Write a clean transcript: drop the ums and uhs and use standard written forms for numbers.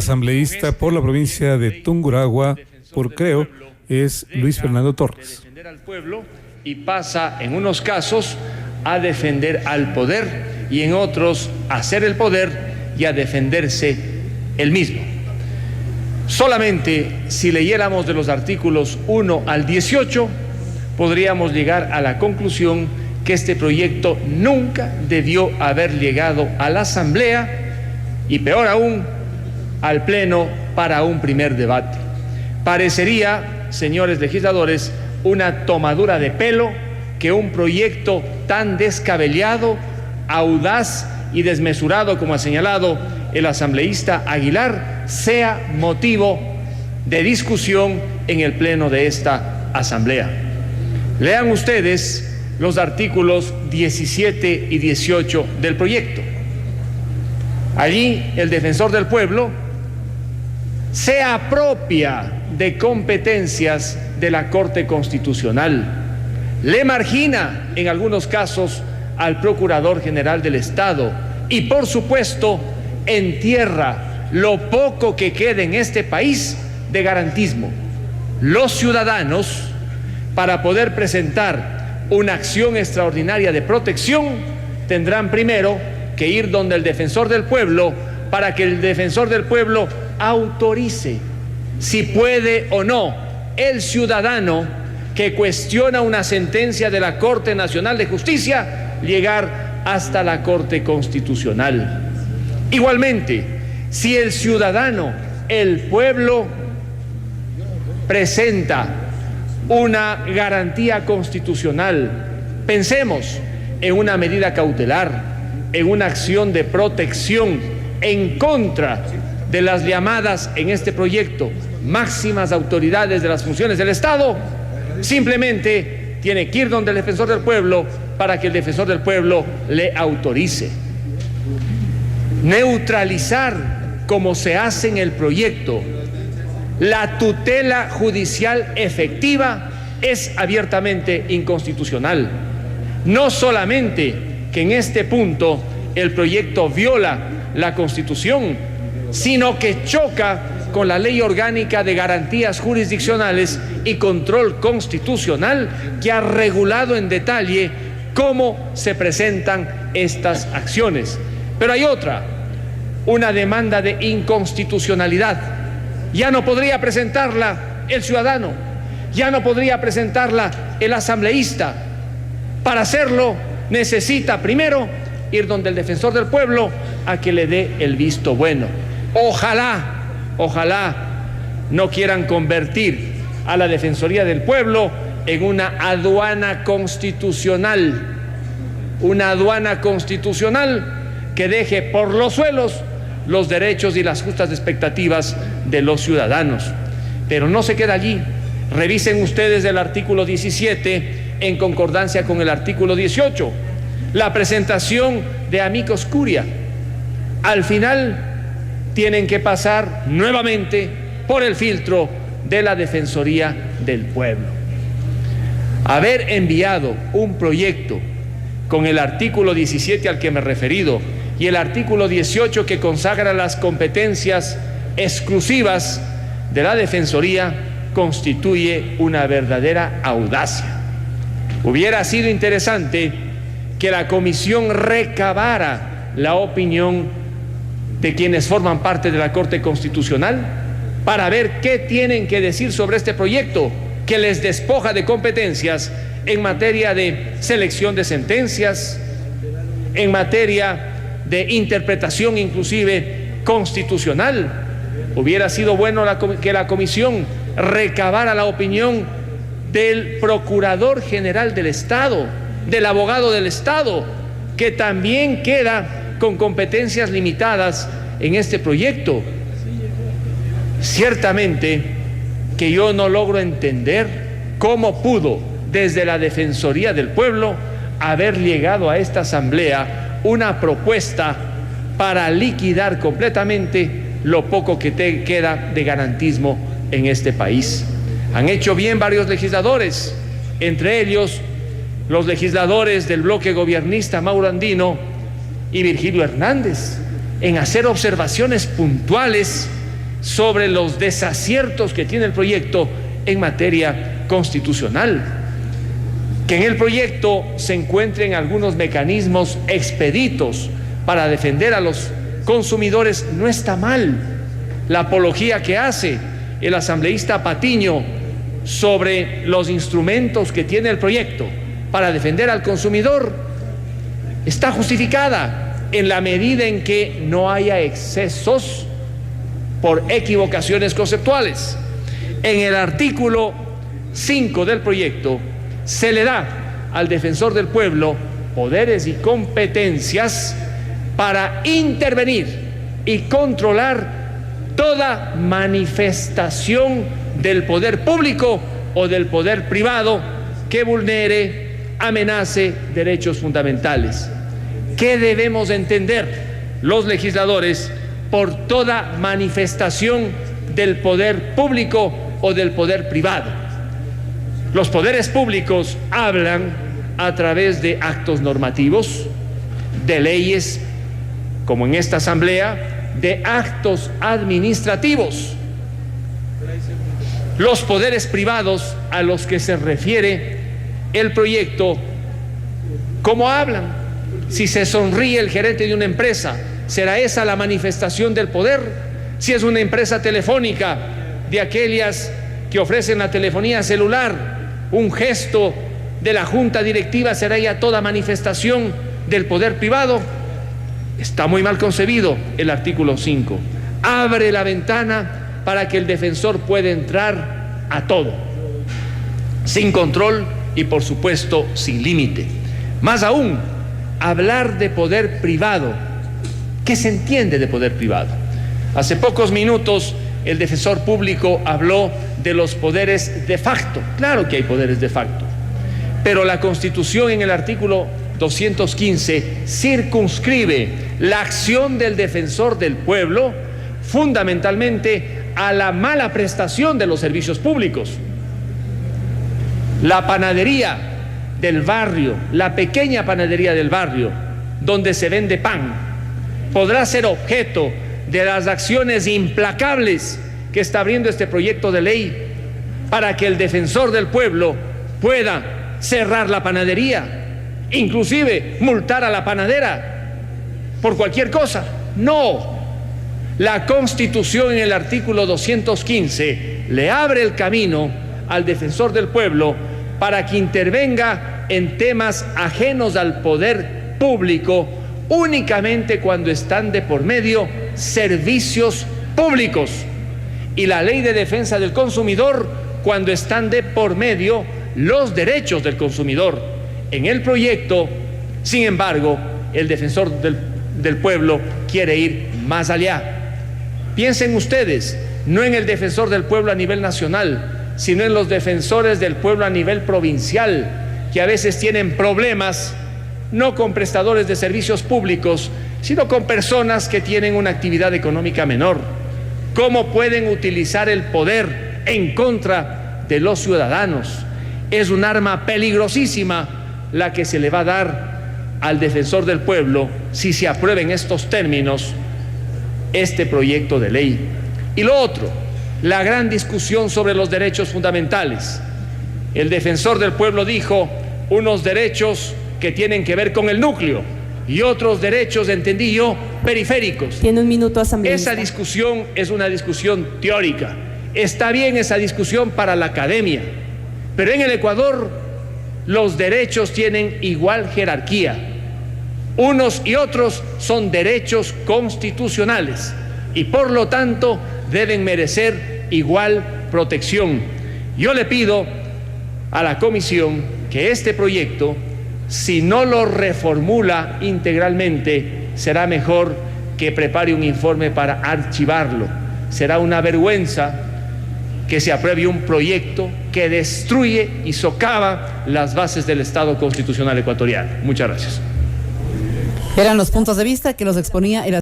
Asambleísta por la provincia de Tungurahua, por Creo, es Luis Fernando Torres. Defender al pueblo y pasa en unos casos a defender al poder y en otros a hacer el poder y a defenderse él mismo. Solamente si leyéramos de los artículos 1 al 18 podríamos llegar a la conclusión que este proyecto nunca debió haber llegado a la Asamblea y peor aún al Pleno para un primer debate. Parecería, señores legisladores, una tomadura de pelo que un proyecto tan descabellado, audaz y desmesurado como ha señalado el asambleísta Aguilar sea motivo de discusión en el Pleno de esta Asamblea. Lean ustedes los artículos 17 y 18 del proyecto. Allí el defensor del pueblo se apropia de competencias de la Corte Constitucional, le margina en algunos casos al Procurador General del Estado y por supuesto entierra lo poco que queda en este país de garantismo. Los ciudadanos, para poder presentar una acción extraordinaria de protección, tendrán primero que ir donde el defensor del pueblo para que el defensor del pueblo autorice si puede o no el ciudadano que cuestiona una sentencia de la Corte Nacional de Justicia llegar hasta la Corte Constitucional. Igualmente, si el ciudadano, el pueblo, presenta una garantía constitucional, pensemos en una medida cautelar, en una acción de protección en contra de las llamadas en este proyecto máximas autoridades de las funciones del Estado, simplemente tiene que ir donde el defensor del pueblo para que el defensor del pueblo le autorice. Neutralizar, como se hace en el proyecto, la tutela judicial efectiva es abiertamente inconstitucional. No solamente que en este punto el proyecto viola la Constitución, sino que choca con la Ley Orgánica de Garantías Jurisdiccionales y Control Constitucional, que ha regulado en detalle cómo se presentan estas acciones. Pero hay otra, una demanda de inconstitucionalidad. Ya no podría presentarla el ciudadano, ya no podría presentarla el asambleísta. Para hacerlo necesita primero ir donde el defensor del pueblo a que le dé el visto bueno. Ojalá no quieran convertir a la Defensoría del Pueblo en una aduana constitucional que deje por los suelos los derechos y las justas expectativas de los ciudadanos. Pero no se queda allí. Revisen ustedes el artículo 17 en concordancia con el artículo 18, la presentación de amicus curia. Al final tienen que pasar nuevamente por el filtro de la Defensoría del Pueblo. Haber enviado un proyecto con el artículo 17 al que me he referido y el artículo 18 que consagra las competencias exclusivas de la Defensoría constituye una verdadera audacia. Hubiera sido interesante que la comisión recabara la opinión de quienes forman parte de la Corte Constitucional para ver qué tienen que decir sobre este proyecto que les despoja de competencias en materia de selección de sentencias, en materia de interpretación inclusive constitucional. Hubiera sido bueno que la comisión recabara la opinión del Procurador General del Estado, del abogado del Estado, que también queda con competencias limitadas en este proyecto. Ciertamente que yo no logro entender cómo pudo desde la Defensoría del Pueblo haber llegado a esta asamblea una propuesta para liquidar completamente lo poco que queda de garantismo en este país. Han hecho bien varios legisladores, entre ellos los legisladores del bloque gobiernista Mauro Andino y Virgilio Hernández, en hacer observaciones puntuales sobre los desaciertos que tiene el proyecto en materia constitucional. Que en el proyecto se encuentren algunos mecanismos expeditos para defender a los consumidores no está mal. La apología que hace el asambleísta Patiño sobre los instrumentos que tiene el proyecto para defender al consumidor está justificada en la medida en que no haya excesos por equivocaciones conceptuales. En el artículo 5 del proyecto se le da al defensor del pueblo poderes y competencias para intervenir y controlar toda manifestación del poder público o del poder privado que vulnere, amenace derechos fundamentales. ¿Qué debemos entender los legisladores por toda manifestación del poder público o del poder privado? Los poderes públicos hablan a través de actos normativos, de leyes, como en esta asamblea, de actos administrativos. Los poderes privados a los que se refiere el proyecto, ¿cómo hablan? Si se sonríe el gerente de una empresa, ¿será esa la manifestación del poder? Si es una empresa telefónica, de aquellas que ofrecen la telefonía celular, un gesto de la junta directiva, ¿será ya toda manifestación del poder privado? Está muy mal concebido el artículo 5. Abre la ventana para que el defensor pueda entrar a todo, sin control y por supuesto sin límite. Más aún, hablar de poder privado. ¿Qué se entiende de poder privado? Hace pocos minutos el defensor público habló de los poderes de facto. Claro que hay poderes de facto, pero la Constitución en el artículo 215 circunscribe la acción del defensor del pueblo fundamentalmente a la mala prestación de los servicios públicos. La panadería del barrio, la pequeña panadería del barrio, donde se vende pan, podrá ser objeto de las acciones implacables que está abriendo este proyecto de ley para que el defensor del pueblo pueda cerrar la panadería, inclusive multar a la panadera por cualquier cosa. No, la Constitución en el artículo 215 le abre el camino al defensor del pueblo para que intervenga en temas ajenos al poder público únicamente cuando están de por medio servicios públicos, y la Ley de Defensa del Consumidor cuando están de por medio los derechos del consumidor. En el proyecto, sin embargo, el defensor del pueblo quiere ir más allá. Piensen ustedes, no en el defensor del pueblo a nivel nacional, sino en los defensores del pueblo a nivel provincial, que a veces tienen problemas no con prestadores de servicios públicos, sino con personas que tienen una actividad económica menor. ¿Cómo pueden utilizar el poder en contra de los ciudadanos? Es un arma peligrosísima la que se le va a dar al defensor del pueblo si se aprueba en estos términos este proyecto de ley. Y lo otro, la gran discusión sobre los derechos fundamentales. El defensor del pueblo dijo unos derechos que tienen que ver con el núcleo y otros derechos, entendí yo, periféricos. Tiene un minuto, asambleísta. Esa discusión es una discusión teórica. Está bien esa discusión para la academia, pero en el Ecuador los derechos tienen igual jerarquía. Unos y otros son derechos constitucionales y por lo tanto deben merecer igual protección. Yo le pido a la comisión que este proyecto, si no lo reformula integralmente, será mejor que prepare un informe para archivarlo. Será una vergüenza que se apruebe un proyecto que destruye y socava las bases del Estado constitucional ecuatoriano. Muchas gracias. Eran los puntos de vista que los exponía el